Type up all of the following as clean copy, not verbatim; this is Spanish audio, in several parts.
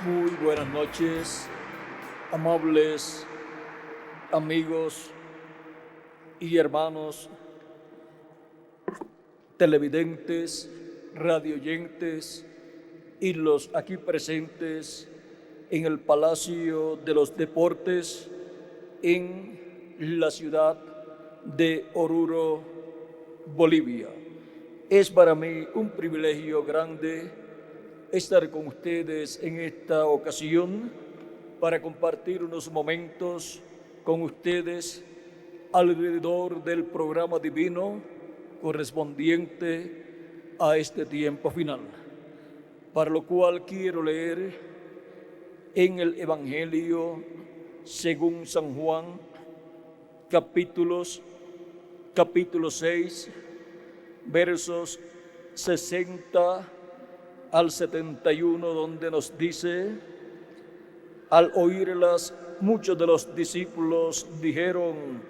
Muy buenas noches, amables amigos y hermanos televidentes, radioyentes y los aquí presentes en el Palacio de los Deportes en la ciudad de Oruro, Bolivia. Es para mí un privilegio grande estar con ustedes en esta ocasión para compartir unos momentos con ustedes alrededor del programa divino correspondiente a este tiempo final, para lo cual quiero leer en el Evangelio según San Juan, capítulo 6, versos 60 al 71, donde nos dice: al oírlas, muchos de los discípulos dijeron: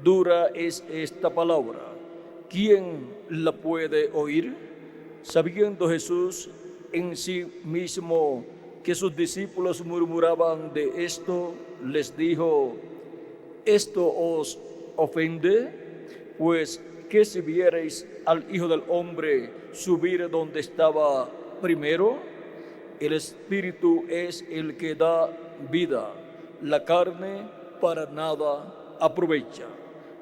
dura es esta palabra, ¿quién la puede oír? Sabiendo Jesús en sí mismo que sus discípulos murmuraban de esto, les dijo: ¿esto os ofende? Pues que si viereis al Hijo del Hombre subir donde estaba primero, el Espíritu es el que da vida, la carne para nada aprovecha.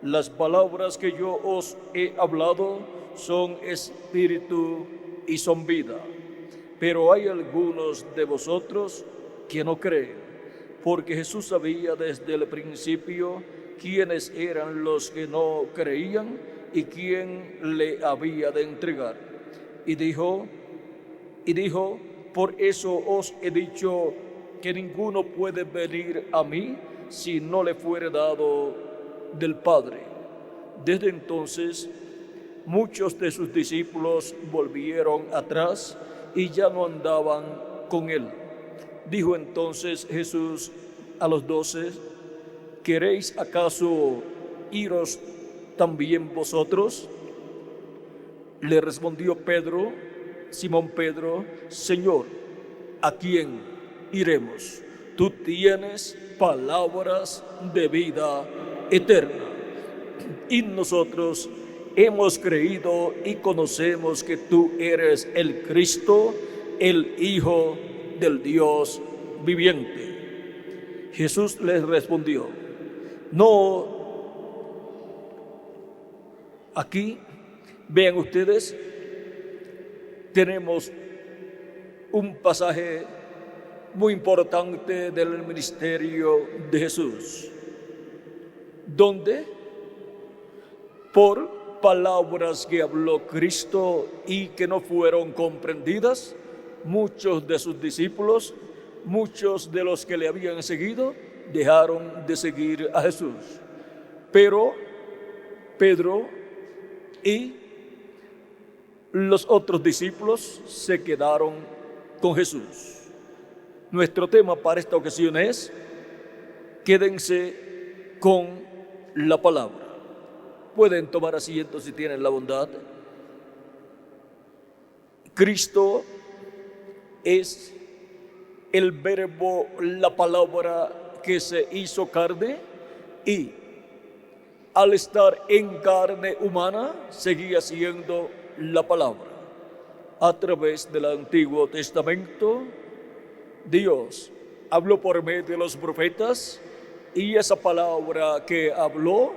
Las palabras que yo os he hablado son espíritu y son vida. Pero hay algunos de vosotros que no creen, porque Jesús sabía desde el principio quiénes eran los que no creían y quién le había de entregar. Y dijo, por eso os he dicho que ninguno puede venir a mí si no le fuere dado del Padre. Desde entonces, muchos de sus discípulos volvieron atrás y ya no andaban con él. Dijo entonces Jesús a los 12: ¿queréis acaso iros también vosotros? Le respondió Simón Pedro: Señor, ¿a quién iremos? Tú tienes palabras de vida eterna. Y nosotros hemos creído y conocemos que tú eres el Cristo, el Hijo del Dios viviente. Jesús les respondió: no. Aquí, vean ustedes, tenemos un pasaje muy importante del ministerio de Jesús, donde por palabras que habló Cristo y que no fueron comprendidas, muchos de sus discípulos, muchos de los que le habían seguido, dejaron de seguir a Jesús. Pero Pedro y los otros discípulos se quedaron con Jesús. Nuestro tema para esta ocasión es: quédense con la palabra. Pueden tomar asiento si tienen la bondad. Cristo es el verbo, la palabra que se hizo carne, y al estar en carne humana seguía siendo la palabra. A través del Antiguo Testamento, Dios habló por medio de los profetas, y esa palabra que habló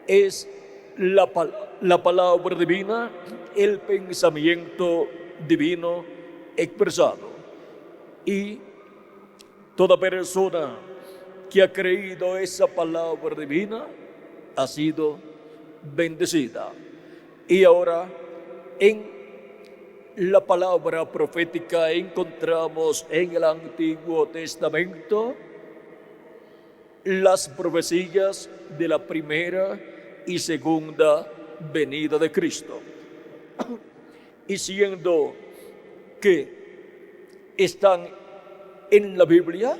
es la palabra divina, el pensamiento divino expresado. Y toda persona que ha creído esa palabra divina ha sido bendecida. Y ahora en la palabra profética encontramos en el Antiguo Testamento las profecías de la primera y segunda venida de Cristo. Y siendo que están en la Biblia,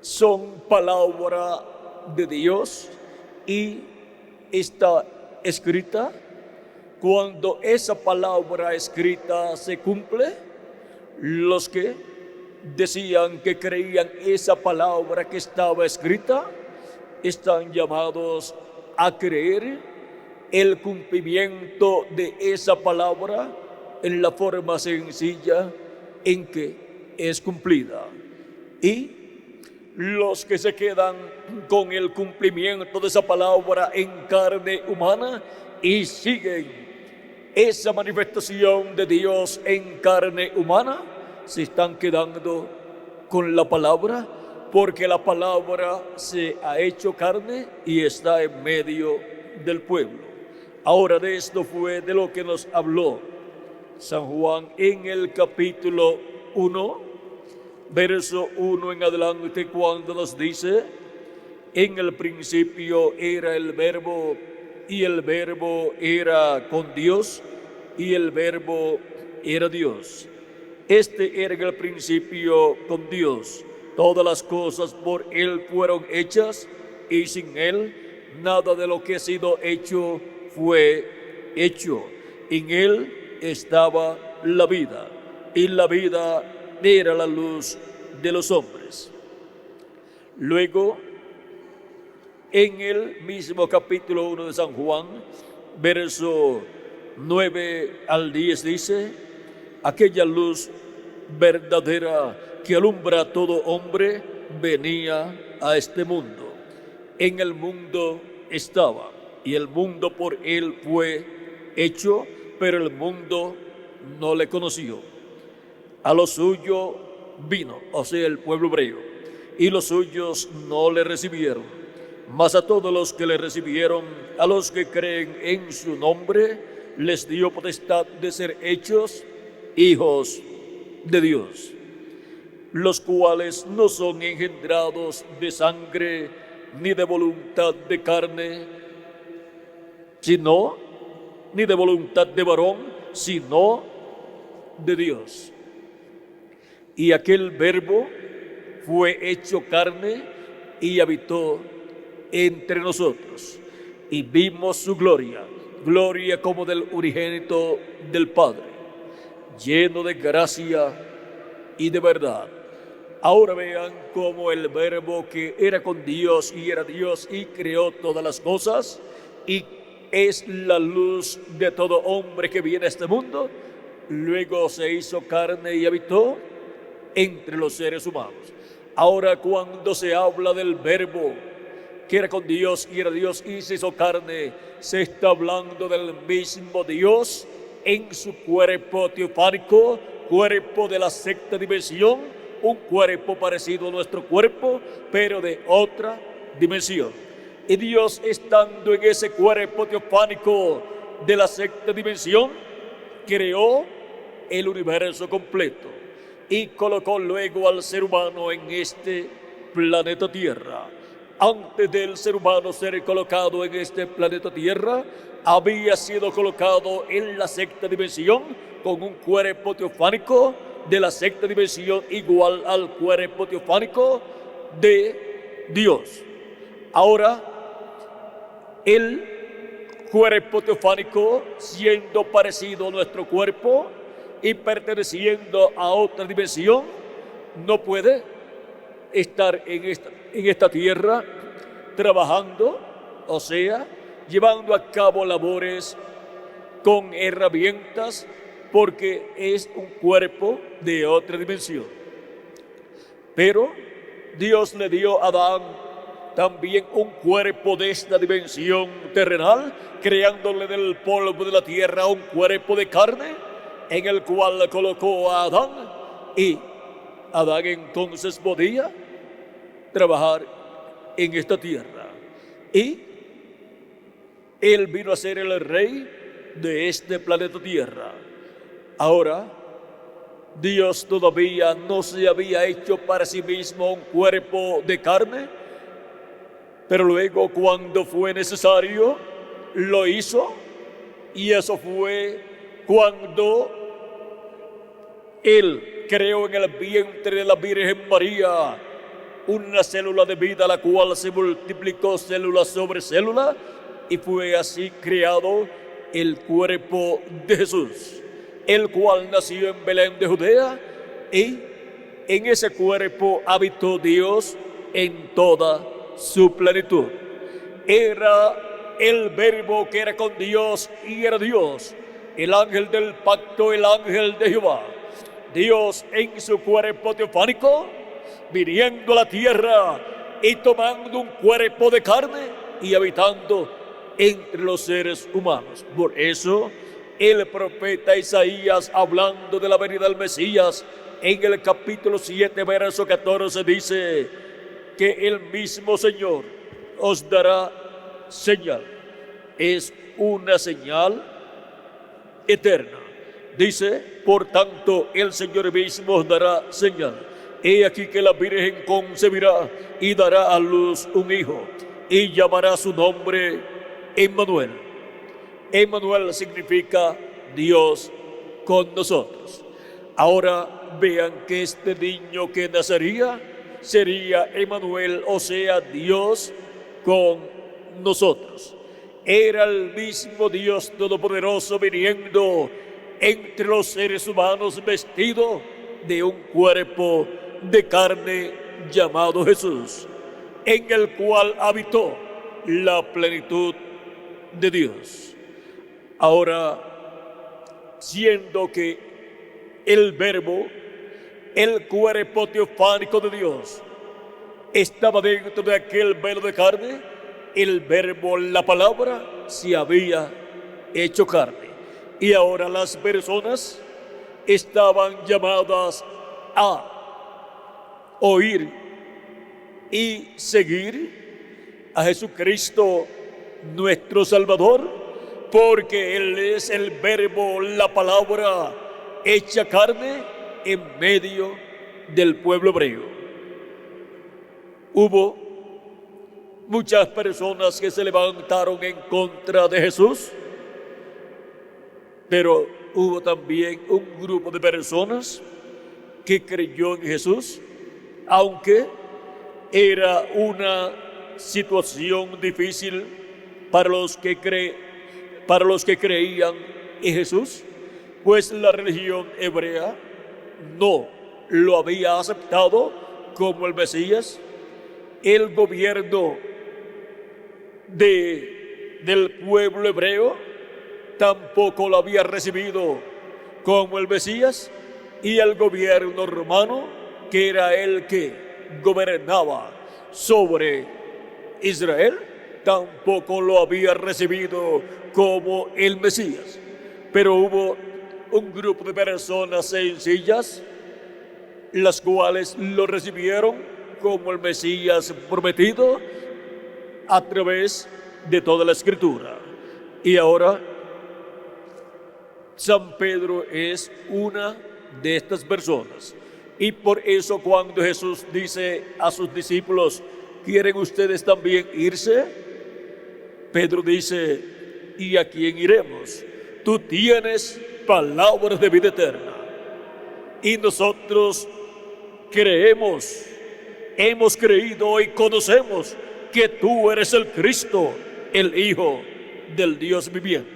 son palabra de Dios y está escrita. Cuando esa palabra escrita se cumple, los que decían que creían esa palabra que estaba escrita, están llamados a creer el cumplimiento de esa palabra en la forma sencilla en que es cumplida. Y los que se quedan con el cumplimiento de esa palabra en carne humana y siguen esa manifestación de Dios en carne humana, se están quedando con la palabra, porque la palabra se ha hecho carne y está en medio del pueblo. Ahora de esto fue de lo que nos habló San Juan en el capítulo 1, verso 1 en adelante, cuando nos dice: en el principio era el Verbo, y el Verbo era con Dios, y el Verbo era Dios. Este era en el principio con Dios. Todas las cosas por Él fueron hechas, y sin Él nada de lo que ha sido hecho fue hecho. En Él estaba la vida, y la vida era la luz de los hombres. Luego, en el mismo capítulo 1 de San Juan, verso 9 al 10 dice: aquella luz verdadera que alumbra a todo hombre venía a este mundo. En el mundo estaba, y el mundo por él fue hecho, pero el mundo no le conoció. A lo suyo vino, o sea, el pueblo hebreo, y los suyos no le recibieron. Mas a todos los que le recibieron, a los que creen en su nombre, les dio potestad de ser hechos hijos de Dios, los cuales no son engendrados de sangre ni de voluntad de carne, sino ni de voluntad de varón, sino de Dios. Y aquel Verbo fue hecho carne y habitó entre nosotros, y vimos su gloria, gloria como del unigénito del Padre, lleno de gracia y de verdad. Ahora vean cómo el Verbo, que era con Dios y era Dios y creó todas las cosas, y es la luz de todo hombre que viene a este mundo, luego se hizo carne y habitó entre los seres humanos. Ahora, cuando se habla del Verbo que era con Dios y era Dios y se hizo carne, se está hablando del mismo Dios en su cuerpo teofánico, cuerpo de la sexta dimensión, un cuerpo parecido a nuestro cuerpo, pero de otra dimensión. Y Dios, estando en ese cuerpo teofánico de la sexta dimensión, creó el universo completo y colocó luego al ser humano en este planeta Tierra. Antes del ser humano ser colocado en este planeta Tierra, había sido colocado en la sexta dimensión con un cuerpo teofánico de la sexta dimensión igual al cuerpo teofánico de Dios. Ahora, el cuerpo teofánico, siendo parecido a nuestro cuerpo y perteneciendo a otra dimensión, no puede estar en esta tierra trabajando, o sea, llevando a cabo labores con herramientas, porque es un cuerpo de otra dimensión. Pero Dios le dio a Adán también un cuerpo de esta dimensión terrenal, creándole del polvo de la tierra un cuerpo de carne, en el cual colocó a Adán, y Adán entonces podía trabajar en esta tierra. Y él vino a ser el rey de este planeta Tierra. Ahora, Dios todavía no se había hecho para sí mismo un cuerpo de carne, pero luego, cuando fue necesario, lo hizo, y eso fue cuando Él creó en el vientre de la Virgen María una célula de vida, la cual se multiplicó célula sobre célula, y fue así creado el cuerpo de Jesús, el cual nació en Belén de Judea y En ese cuerpo habitó Dios en toda su plenitud. Era el Verbo que era con Dios y era Dios, el ángel del pacto, el ángel de Jehová. Dios en su cuerpo teofánico, viniendo a la tierra y tomando un cuerpo de carne y habitando entre los seres humanos. Por eso el profeta Isaías, hablando de la venida del Mesías, en el capítulo 7, verso 14, dice que el mismo Señor os dará señal. Es una señal eterna. Dice, por tanto, el Señor mismo os dará señal. He aquí que la Virgen concebirá y dará a luz un hijo, y llamará su nombre Emmanuel. Emmanuel significa Dios con nosotros. Ahora vean que este niño que nacería sería Emmanuel, o sea, Dios con nosotros. Era el mismo Dios todopoderoso viniendo entre los seres humanos, vestido de un cuerpo de carne llamado Jesús, en el cual habitó la plenitud de Dios. Ahora, siendo que el Verbo, el cuerpo teofánico de Dios, estaba dentro de aquel velo de carne, el Verbo, la palabra, se había hecho carne. Y ahora las personas estaban llamadas a oír y seguir a Jesucristo, nuestro Salvador, porque Él es el Verbo, la palabra hecha carne en medio del pueblo hebreo. Hubo muchas personas que se levantaron en contra de Jesús, pero hubo también un grupo de personas que creyó en Jesús, aunque era una situación difícil para los que creían en Jesús, pues la religión hebrea no lo había aceptado como el Mesías. El gobierno del pueblo hebreo tampoco lo había recibido como el Mesías, y el gobierno romano, que era el que gobernaba sobre Israel, tampoco lo había recibido como el Mesías. Pero hubo un grupo de personas sencillas, las cuales lo recibieron como el Mesías prometido a través de toda la Escritura. Y ahora San Pedro es una de estas personas. Y por eso cuando Jesús dice a sus discípulos, ¿quieren ustedes también irse? Pedro dice, ¿y a quién iremos? Tú tienes palabras de vida eterna. Y nosotros creemos, hemos creído y conocemos que tú eres el Cristo, el Hijo del Dios viviente.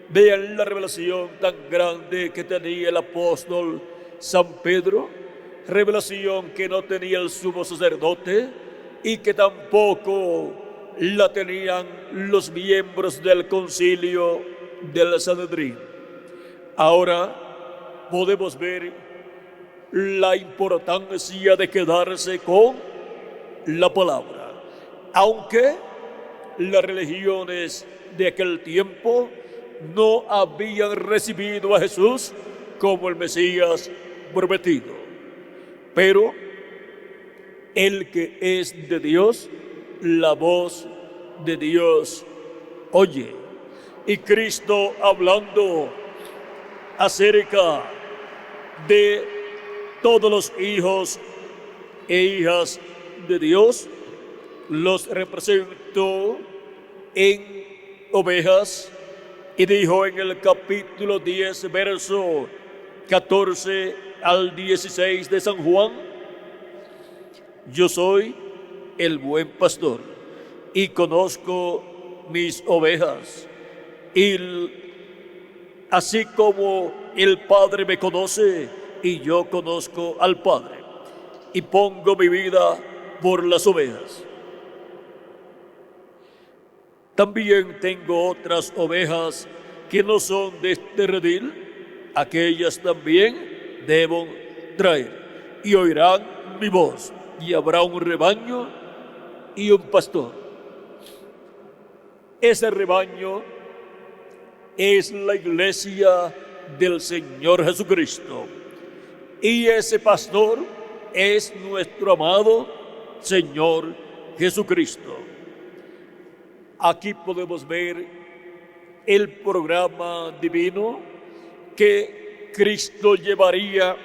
Vean la revelación tan grande que tenía el apóstol San Pedro, revelación que no tenía el sumo sacerdote y que tampoco la tenían los miembros del concilio del Sanedrín. Ahora podemos ver la importancia de quedarse con la palabra, aunque las religiones de aquel tiempo no habían recibido a Jesús como el Mesías prometido. Pero el que es de Dios, la voz de Dios oye. Y Cristo, hablando acerca de todos los hijos e hijas de Dios, los representó en ovejas, y dijo en el capítulo 10, verso 14 al 16 de San Juan, yo soy el buen pastor y conozco mis ovejas, y así como el Padre me conoce y yo conozco al Padre, y pongo mi vida por las ovejas. También tengo otras ovejas que no son de este redil, aquellas también debo traer, y oirán mi voz, y habrá un rebaño y un pastor. Ese rebaño es la iglesia del Señor Jesucristo, y ese pastor es nuestro amado Señor Jesucristo. Aquí podemos ver el programa divino que Cristo llevaría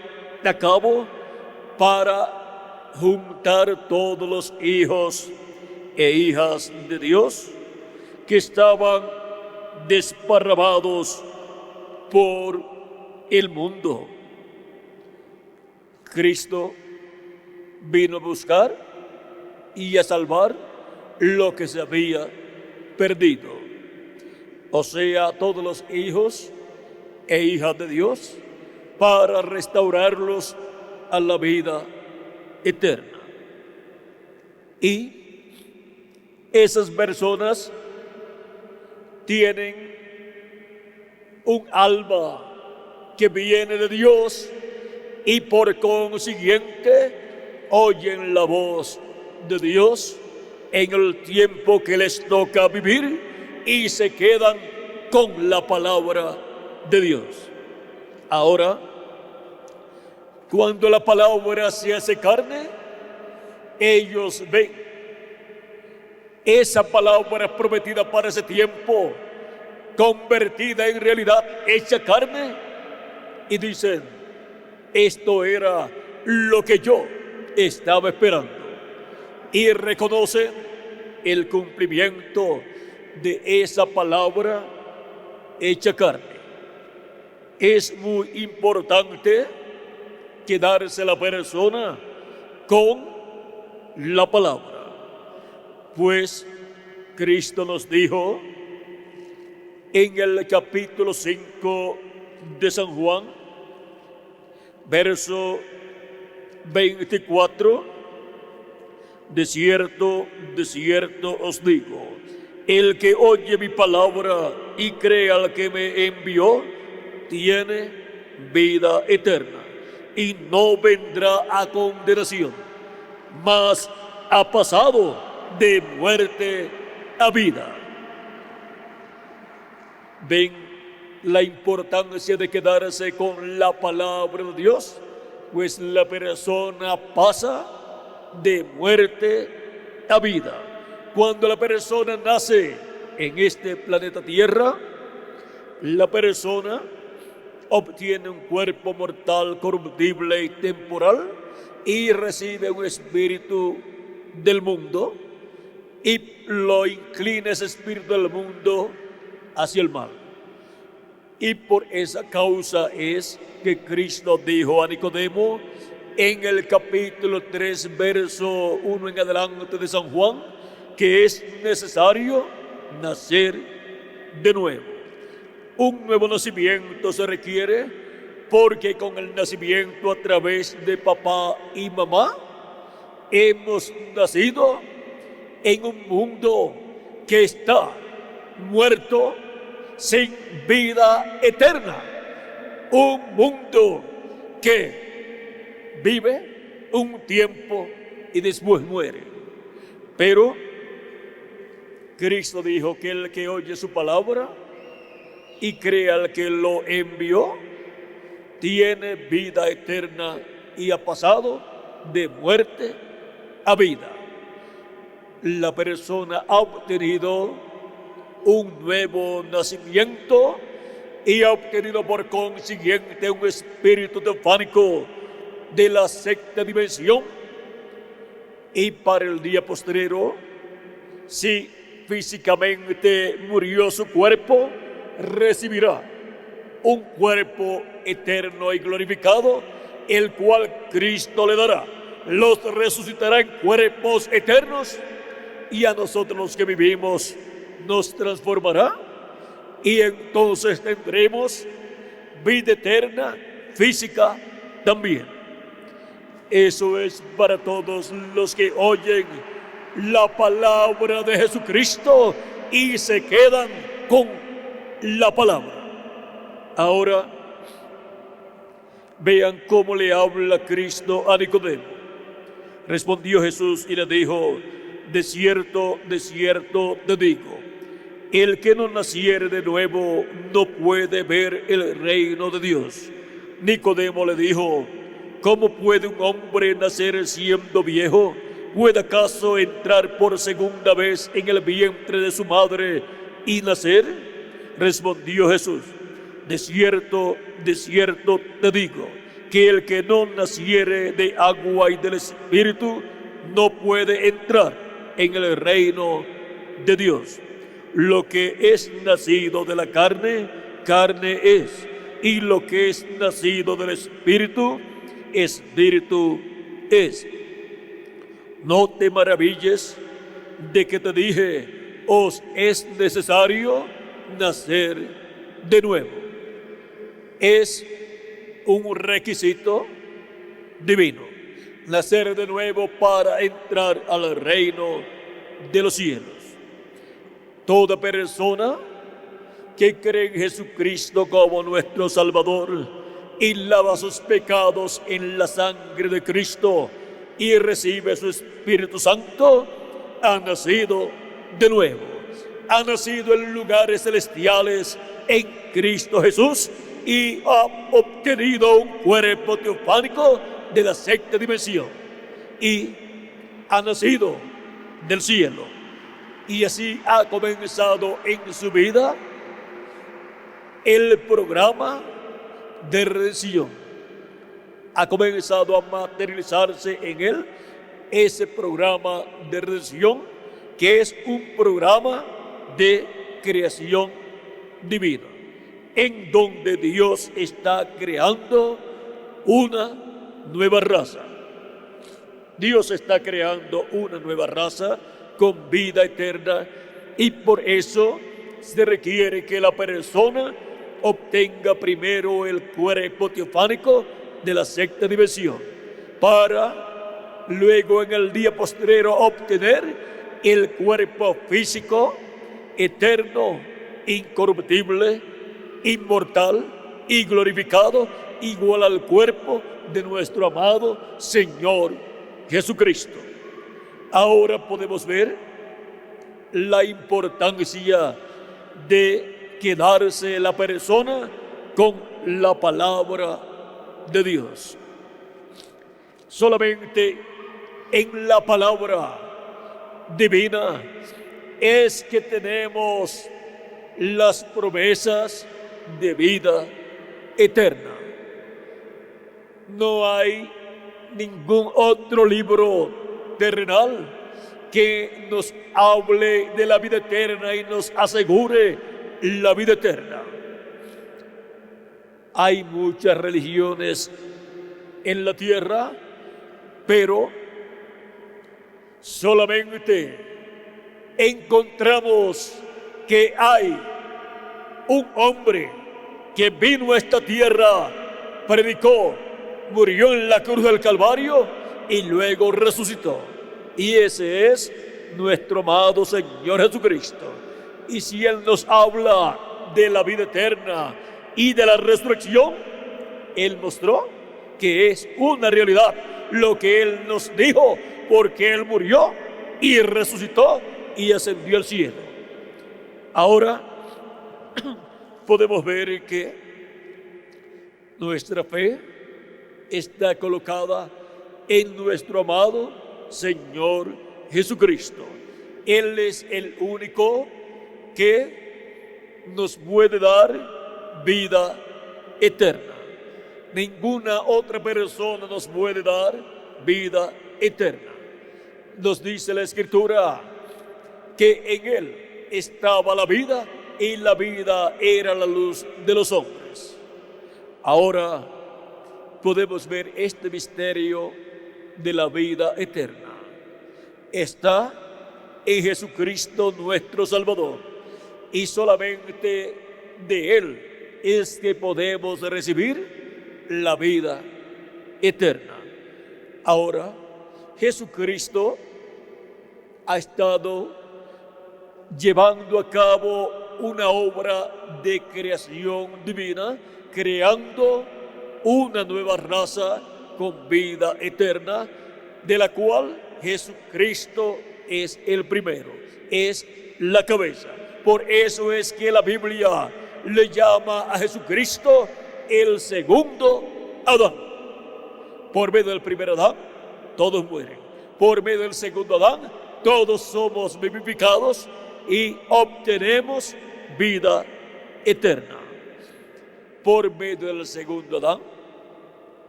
a cabo para juntar todos los hijos e hijas de Dios que estaban desparramados por el mundo. Cristo vino a buscar y a salvar lo que se había perdido, o sea, todos los hijos e hijas de Dios, para restaurarlos a la vida eterna. Y esas personas tienen un alma que viene de Dios y por consiguiente oyen la voz de Dios en el tiempo que les toca vivir y se quedan con la palabra de Dios. Ahora, cuando la palabra se hace carne, ellos ven esa palabra prometida para ese tiempo, convertida en realidad, hecha carne, y dicen, esto era lo que yo estaba esperando. Y reconocen el cumplimiento de esa palabra hecha carne. Es muy importante quedarse la persona con la palabra, pues Cristo nos dijo en el capítulo 5 de San Juan, verso 24, de cierto os digo, el que oye mi palabra y cree al que me envió, tiene vida eterna y no vendrá a condenación, mas ha pasado de muerte a vida. ¿Ven la importancia de quedarse con la palabra de Dios? Pues la persona pasa de muerte a vida. Cuando la persona nace en este planeta Tierra, la persona obtiene un cuerpo mortal, corruptible y temporal y recibe un espíritu del mundo y lo inclina ese espíritu del mundo hacia el mal. Y por esa causa es que Cristo dijo a Nicodemo en el capítulo 3, verso 1 en adelante de San Juan, que es necesario nacer de nuevo. Un nuevo nacimiento se requiere porque con el nacimiento a través de papá y mamá hemos nacido en un mundo que está muerto, sin vida eterna. Un mundo que vive un tiempo y después muere. Pero Cristo dijo que el que oye su palabra y cree al que lo envió, tiene vida eterna y ha pasado de muerte a vida. La persona ha obtenido un nuevo nacimiento y ha obtenido por consiguiente un espíritu teofánico de la sexta dimensión. Y para el día postrero, si físicamente murió su cuerpo, recibirá un cuerpo eterno y glorificado, el cual Cristo le dará. Los resucitará en cuerpos eternos y a nosotros los que vivimos nos transformará y entonces tendremos vida eterna, física también. Eso es para todos los que oyen la palabra de Jesucristo y se quedan con la palabra. Ahora, vean cómo le habla Cristo a Nicodemo. Respondió Jesús y le dijo: de cierto, te digo, el que no naciere de nuevo no puede ver el reino de Dios. Nicodemo le dijo: ¿cómo puede un hombre nacer siendo viejo? ¿Puede acaso entrar por segunda vez en el vientre de su madre y nacer? Respondió Jesús: de cierto, te digo, que el que no naciere de agua y del Espíritu no puede entrar en el reino de Dios. Lo que es nacido de la carne, carne es, y lo que es nacido del Espíritu, Espíritu es. No te maravilles de que te dije: os es necesario nacer de nuevo. Es un requisito divino, nacer de nuevo para entrar al reino de los cielos. Toda persona que cree en Jesucristo como nuestro Salvador y lava sus pecados en la sangre de Cristo y recibe su Espíritu Santo, ha nacido de nuevo, ha nacido en lugares celestiales en Cristo Jesús y ha obtenido un cuerpo teofánico de la sexta dimensión y ha nacido del cielo, y así ha comenzado en su vida el programa de redención. Ha comenzado a materializarse en él ese programa de redención, que es un programa de creación divina, en donde Dios está creando una nueva raza. Dios está creando una nueva raza con vida eterna, y por eso se requiere que la persona obtenga primero el cuerpo teofánico de la sexta dimensión, para luego en el día postrero obtener el cuerpo físico eterno, incorruptible, inmortal y glorificado, igual al cuerpo de nuestro amado Señor Jesucristo. Ahora podemos ver la importancia de quedarse la persona con la palabra de Dios. Solamente en la palabra divina es que tenemos las promesas de vida eterna. No hay ningún otro libro terrenal que nos hable de la vida eterna y nos asegure la vida eterna. Hay muchas religiones en la tierra, pero solamente encontramos que hay un hombre que vino a esta tierra, predicó, murió en la cruz del Calvario y luego resucitó. Y ese es nuestro amado Señor Jesucristo. Y si Él nos habla de la vida eterna y de la resurrección, Él mostró que es una realidad lo que Él nos dijo, porque Él murió y resucitó y ascendió al cielo. Ahora podemos ver que nuestra fe está colocada en nuestro amado Señor Jesucristo. Él es el único que nos puede dar vida eterna. Ninguna otra persona nos puede dar vida eterna. Nos dice la Escritura que en Él estaba la vida y la vida era la luz de los hombres. Ahora podemos ver este misterio de la vida eterna. Está en Jesucristo nuestro Salvador, y solamente de Él es que podemos recibir la vida eterna. Ahora, Jesucristo ha estado llevando a cabo una obra de creación divina, creando una nueva raza con vida eterna, de la cual Jesucristo es el primero, es la cabeza. Por eso es que la Biblia le llama a Jesucristo el segundo Adán. Por medio del primer Adán, todos mueren. Por medio del segundo Adán, todos somos vivificados y obtenemos vida eterna. Por medio del segundo Adán,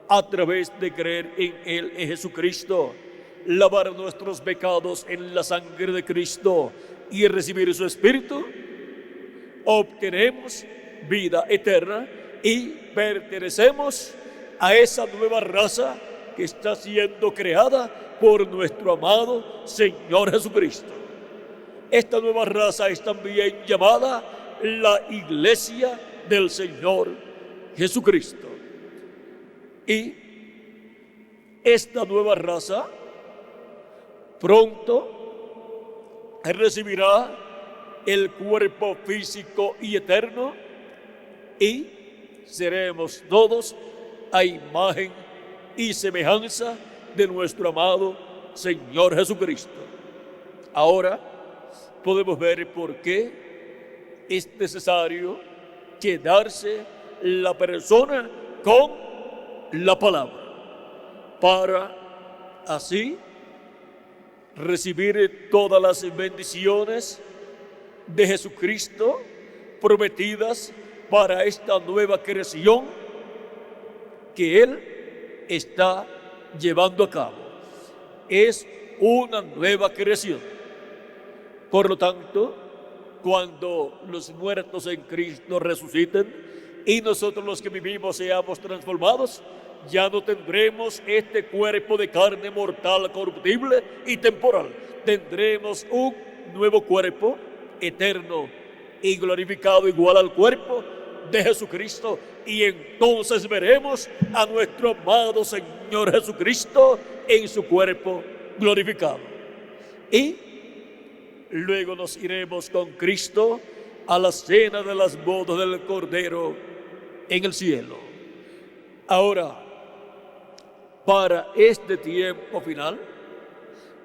a través de creer en Él, en Jesucristo, lavar nuestros pecados en la sangre de Cristo y recibir su Espíritu, obtenemos vida eterna y pertenecemos a esa nueva raza que está siendo creada por nuestro amado Señor Jesucristo. Esta nueva raza es también llamada la Iglesia del Señor Jesucristo. Y esta nueva raza pronto recibirá el cuerpo físico y eterno y seremos todos a imagen y semejanza de nuestro amado Señor Jesucristo. Ahora podemos ver por qué es necesario quedarse la persona con la palabra para así recibir todas las bendiciones de Jesucristo prometidas para esta nueva creación que Él está llevando a cabo. Es una nueva creación. Por lo tanto, cuando los muertos en Cristo resuciten y nosotros los que vivimos seamos transformados, ya no tendremos este cuerpo de carne mortal, corruptible y temporal. Tendremos un nuevo cuerpo eterno y glorificado igual al cuerpo de Jesucristo, y entonces veremos a nuestro amado Señor Jesucristo en su cuerpo glorificado. Y luego nos iremos con Cristo a la cena de las bodas del Cordero en el cielo. Ahora, para este tiempo final,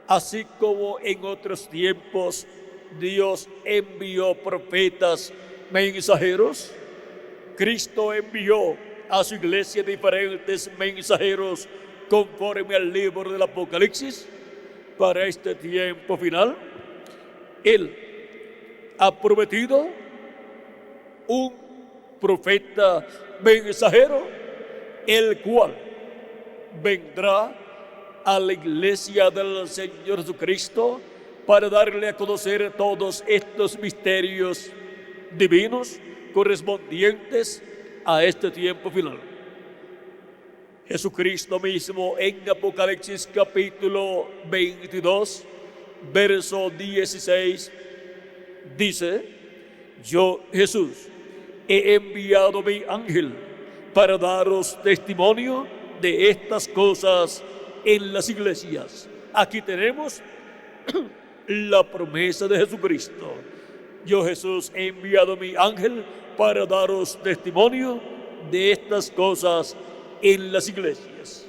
así como en otros tiempos Dios envió profetas mensajeros, Cristo envió a su iglesia diferentes mensajeros conforme al libro del Apocalipsis. Para este tiempo final, Él ha prometido un profeta mensajero, el cual vendrá a la iglesia del Señor Jesucristo para darle a conocer todos estos misterios divinos correspondientes a este tiempo final. Jesucristo mismo en Apocalipsis capítulo 22, verso 16, dice: yo, Jesús, he enviado mi ángel para daros testimonio de estas cosas en las iglesias. Aquí tenemos la promesa de Jesucristo. Yo, Jesús, he enviado mi ángel para daros testimonio de estas cosas en las iglesias.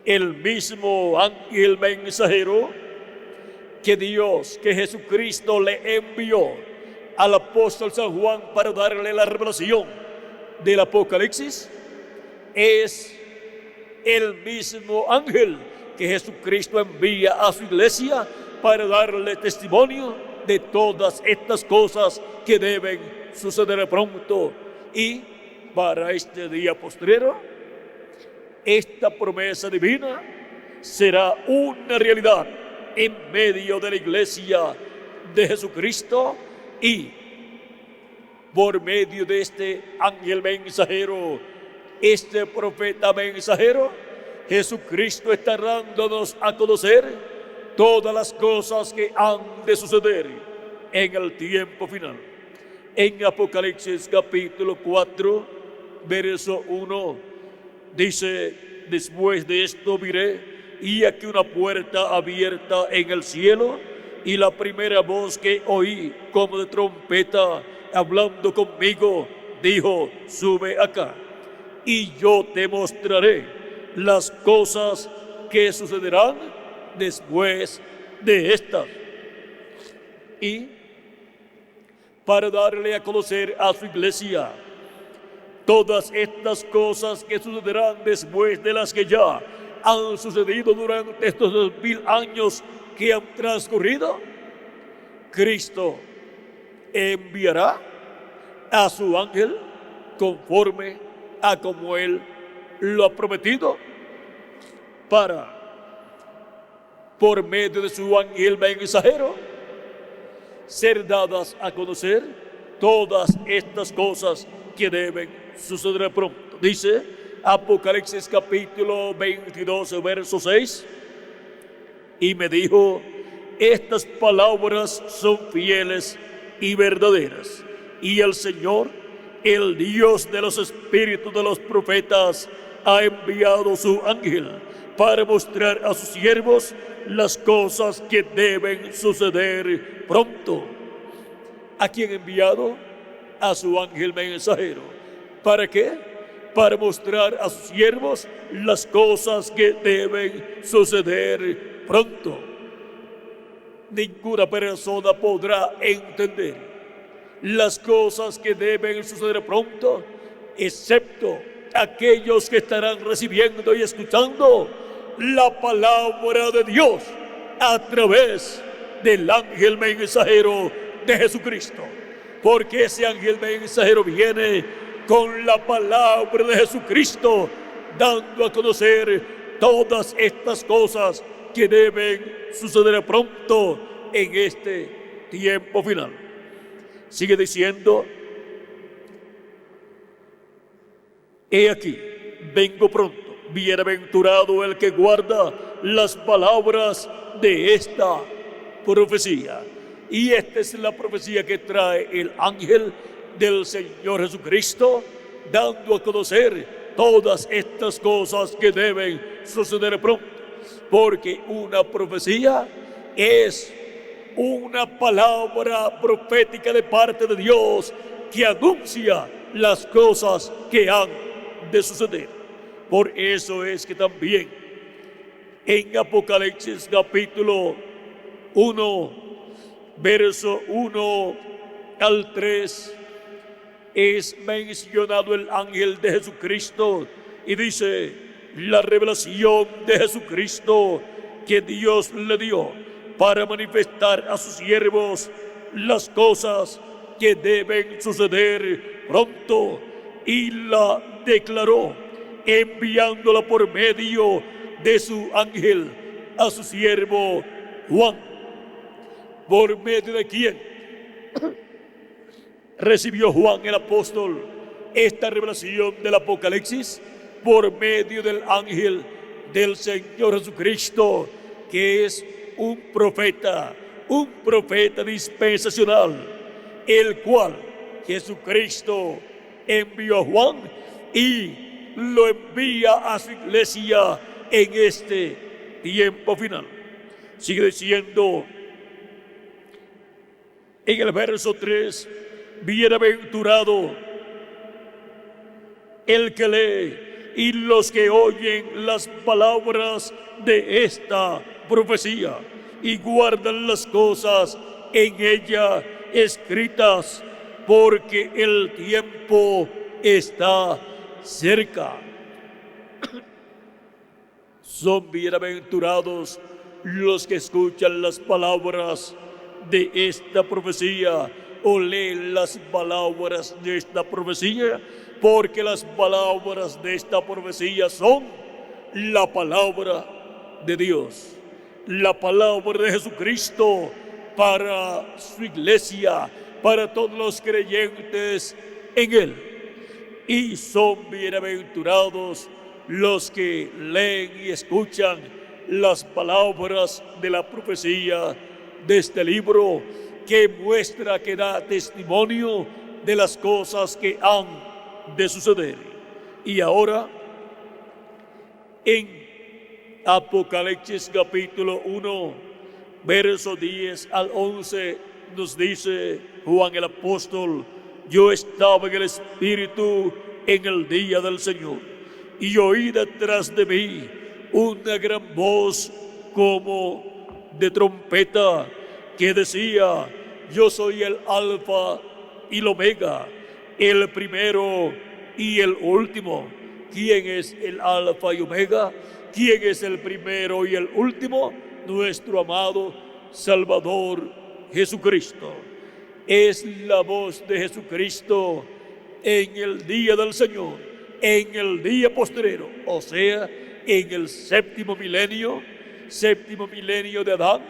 El mismo ángel mensajero que Dios, que Jesucristo le envió al apóstol San Juan para darle la revelación del Apocalipsis, es el mismo ángel que Jesucristo envía a su iglesia para darle testimonio de todas estas cosas que deben suceder pronto. Y para este día postrero, esta promesa divina será una realidad en medio de la iglesia de Jesucristo, y por medio de este ángel mensajero, este profeta mensajero, Jesucristo está dándonos a conocer todas las cosas que han de suceder en el tiempo final. En Apocalipsis capítulo 4, verso 1, dice: después de esto miré y aquí una puerta abierta en el cielo, y la primera voz que oí como de trompeta hablando conmigo dijo: sube acá, y yo te mostraré las cosas que sucederán después de estas. Y para darle a conocer a su iglesia todas estas cosas que sucederán después de las que ya han sucedido durante estos 2000 años que han transcurrido, Cristo enviará a su ángel conforme a como Él lo ha prometido, para, por medio de su ángel mensajero, ser dadas a conocer todas estas cosas que deben suceder pronto. Dice Apocalipsis capítulo 22, verso 6, y me dijo: estas palabras son fieles y verdaderas, y el Señor, el Dios de los espíritus de los profetas, ha enviado su ángel para mostrar a sus siervos las cosas que deben suceder pronto. ¿A quién ha enviado? A su ángel mensajero. ¿Para qué? Para mostrar a sus siervos las cosas que deben suceder pronto. Ninguna persona podrá entender las cosas que deben suceder pronto, excepto aquellos que estarán recibiendo y escuchando la palabra de Dios a través del ángel mensajero de Jesucristo. Porque ese ángel mensajero viene con la palabra de Jesucristo, dando a conocer todas estas cosas que deben suceder pronto en este tiempo final. Sigue diciendo: he aquí, vengo pronto, bienaventurado el que guarda las palabras de esta profecía. Y esta es la profecía que trae el ángel del Señor Jesucristo, dando a conocer todas estas cosas que deben suceder pronto. Porque una profecía es una palabra profética de parte de Dios que anuncia las cosas que han de suceder. Por eso es que también en Apocalipsis capítulo 1, verso 1 al 3, es mencionado el ángel de Jesucristo y dice: la revelación de Jesucristo que Dios le dio para manifestar a sus siervos las cosas que deben suceder pronto, y la declaró enviándola por medio de su ángel a su siervo Juan. ¿Por medio de quién recibió Juan el apóstol esta revelación del Apocalipsis? Por medio del ángel del Señor Jesucristo, que es un profeta dispensacional, el cual Jesucristo envió a Juan y lo envía a su iglesia en este tiempo final. Sigue diciendo en el verso 3: bienaventurado el que lee y los que oyen las palabras de esta profecía y guardan las cosas en ella escritas, porque el tiempo está cerca. Son bienaventurados los que escuchan las palabras de esta profecía o leen las palabras de esta profecía, porque las palabras de esta profecía son la palabra de Dios, la palabra de Jesucristo para su iglesia, para todos los creyentes en Él. Y son bienaventurados los que leen y escuchan las palabras de la profecía de este libro, que muestra, que da testimonio de las cosas que han de suceder. Y ahora, en Apocalipsis capítulo 1, verso 10 al 11, nos dice Juan el apóstol: yo estaba en el Espíritu en el día del Señor, y oí detrás de mí una gran voz como de trompeta que decía: yo soy el Alfa y el Omega, el primero y el último. ¿Quién es el Alfa y Omega? ¿Quién es el primero y el último? Nuestro amado Salvador Jesucristo. Es la voz de Jesucristo en el día del Señor, en el día postrero, o sea, en el séptimo milenio de Adán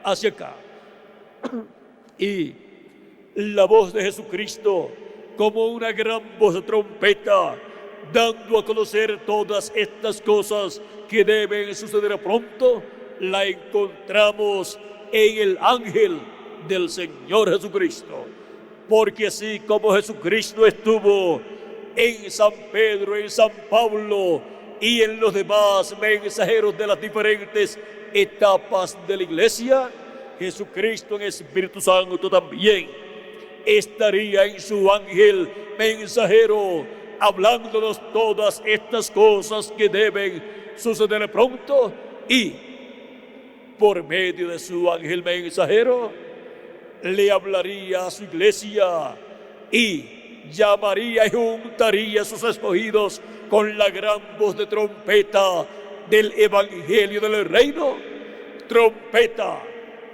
hacia acá. Y la voz de Jesucristo como una gran voz de trompeta, dando a conocer todas estas cosas que deben suceder pronto, la encontramos en el ángel del Señor Jesucristo. Porque así como Jesucristo estuvo en San Pedro, en San Pablo y en los demás mensajeros de las diferentes etapas de la iglesia, Jesucristo en Espíritu Santo también estaría en su ángel mensajero, hablándonos todas estas cosas que deben suceder pronto, y por medio de su ángel mensajero le hablaría a su iglesia y llamaría y juntaría a sus escogidos con la gran voz de trompeta del evangelio del reino, trompeta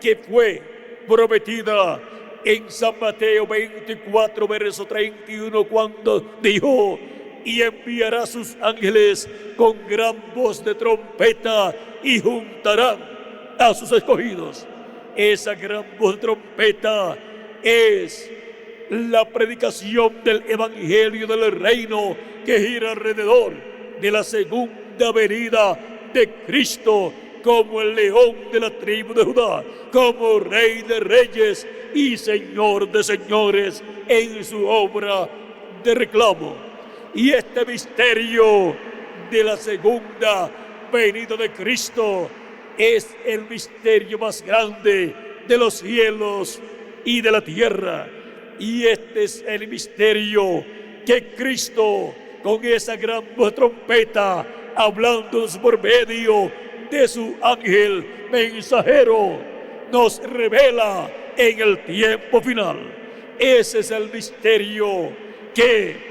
que fue prometida en San Mateo 24, verso 31, cuando dijo: y enviará a sus ángeles con gran voz de trompeta y juntarán a sus escogidos. Esa gran voz de trompeta es la predicación del evangelio del reino que gira alrededor de la segunda venida de Cristo, como el león de la tribu de Judá, como Rey de reyes y Señor de señores en su obra de reclamo. Y este misterio de la segunda venida de Cristo es el misterio más grande de los cielos y de la tierra. Y este es el misterio que Cristo, con esa gran voz de trompeta, hablándonos por medio de su ángel mensajero, nos revela en el tiempo final. Ese es el misterio que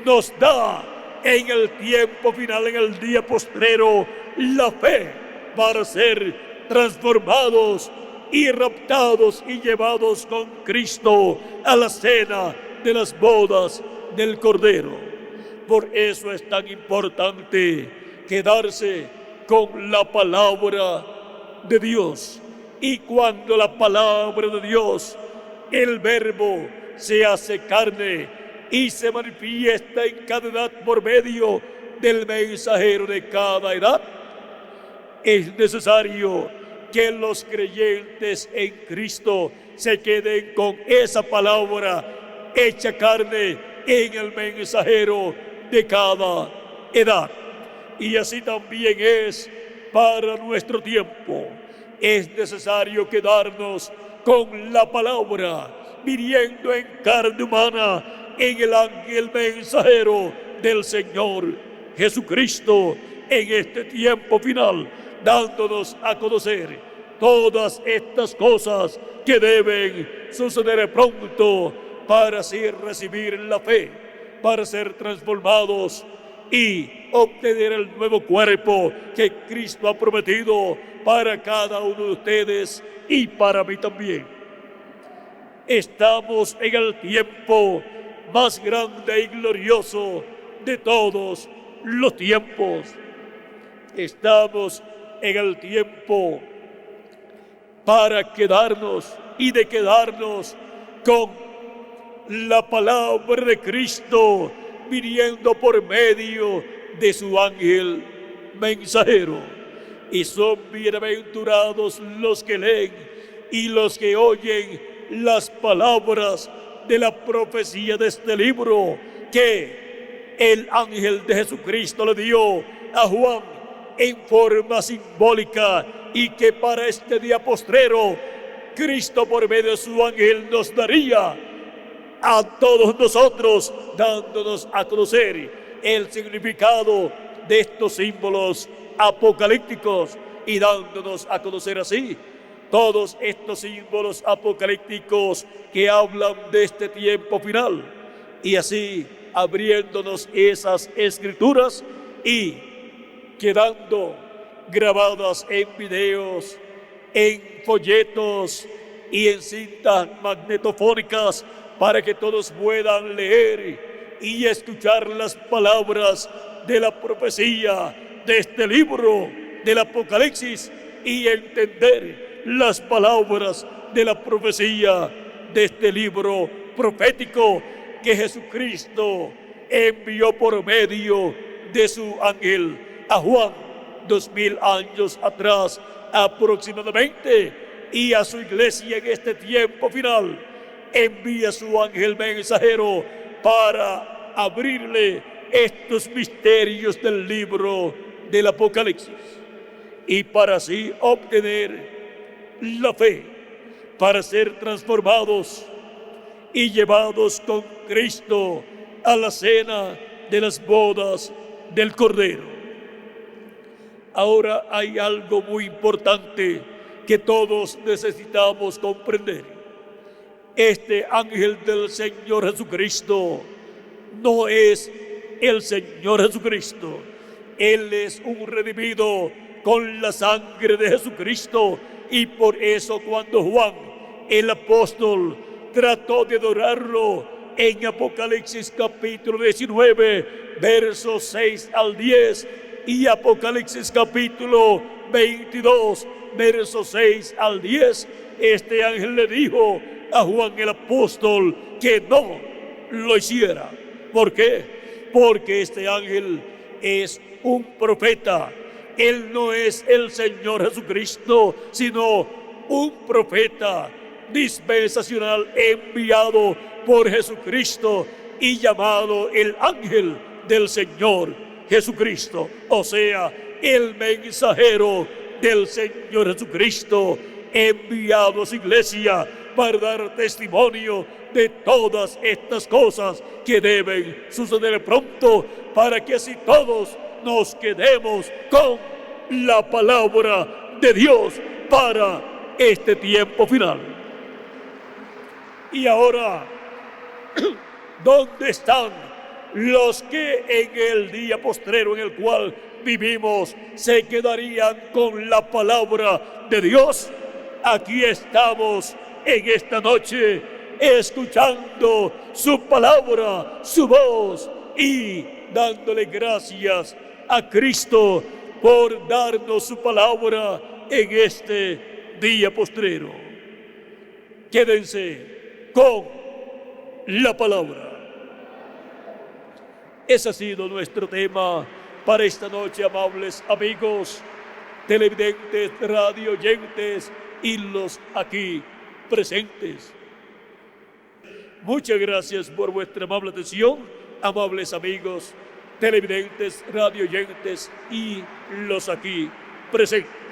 nos da en el tiempo final, en el día postrero, la fe para ser transformados y raptados y llevados con Cristo a la cena de las bodas del Cordero. Por eso es tan importante quedarse con la palabra de Dios. Y cuando la palabra de Dios, el Verbo, se hace carne y se manifiesta en cada edad por medio del mensajero de cada edad, es necesario que los creyentes en Cristo se queden con esa palabra hecha carne en el mensajero de cada edad. Y así también es para nuestro tiempo. Es necesario quedarnos con la palabra, viniendo en carne humana en el ángel mensajero del Señor Jesucristo en este tiempo final, dándonos a conocer todas estas cosas que deben suceder pronto para así recibir la fe, para ser transformados y obtener el nuevo cuerpo que Cristo ha prometido para cada uno de ustedes y para mí también. Estamos en el tiempo más grande y glorioso de todos los tiempos. Estamos en el tiempo para quedarnos y de quedarnos con la palabra de Cristo, viniendo por medio de su ángel mensajero. Y son bienaventurados los que leen y los que oyen las palabras de la profecía de este libro que el ángel de Jesucristo le dio a Juan en forma simbólica y que para este día postrero Cristo por medio de su ángel nos daría a todos nosotros, dándonos a conocer el significado de estos símbolos apocalípticos y dándonos a conocer así todos estos símbolos apocalípticos que hablan de este tiempo final, y así abriéndonos esas escrituras y quedando grabadas en videos, en folletos y en cintas magnetofónicas para que todos puedan leer y escuchar las palabras de la profecía de este libro del Apocalipsis y entender las palabras de la profecía de este libro profético que Jesucristo envió por medio de su ángel a Juan 2000 años atrás aproximadamente, y a su iglesia en este tiempo final envía su ángel mensajero para abrirle estos misterios del libro del Apocalipsis y para así obtener la fe, para ser transformados y llevados con Cristo a la cena de las bodas del Cordero. Ahora hay algo muy importante que todos necesitamos comprender. Este ángel del Señor Jesucristo no es el Señor Jesucristo. Él es un redimido con la sangre de Jesucristo, y por eso cuando Juan, el apóstol, trató de adorarlo en Apocalipsis capítulo 19, versos 6 al 10, y Apocalipsis capítulo 22, versos 6 al 10, este ángel le dijo a Juan el apóstol que no lo hiciera. ¿Por qué? Porque este ángel es un profeta. Él no es el Señor Jesucristo, sino un profeta dispensacional enviado por Jesucristo y llamado el ángel del Señor Jesucristo, o sea, el mensajero del Señor Jesucristo, enviado a su iglesia para dar testimonio de todas estas cosas que deben suceder pronto, para que así todos nos quedemos con la palabra de Dios para este tiempo final. Y ahora, ¿dónde están los que en el día postrero en el cual vivimos se quedarían con la palabra de Dios? Aquí estamos en esta noche escuchando su palabra, su voz, y dándole gracias a Cristo por darnos su palabra en este día postrero. Quédense con la palabra. Ese ha sido nuestro tema para esta noche, amables amigos, televidentes, radio oyentes y los aquí presentes. Muchas gracias por vuestra amable atención, amables amigos, televidentes, radio oyentes y los aquí presentes.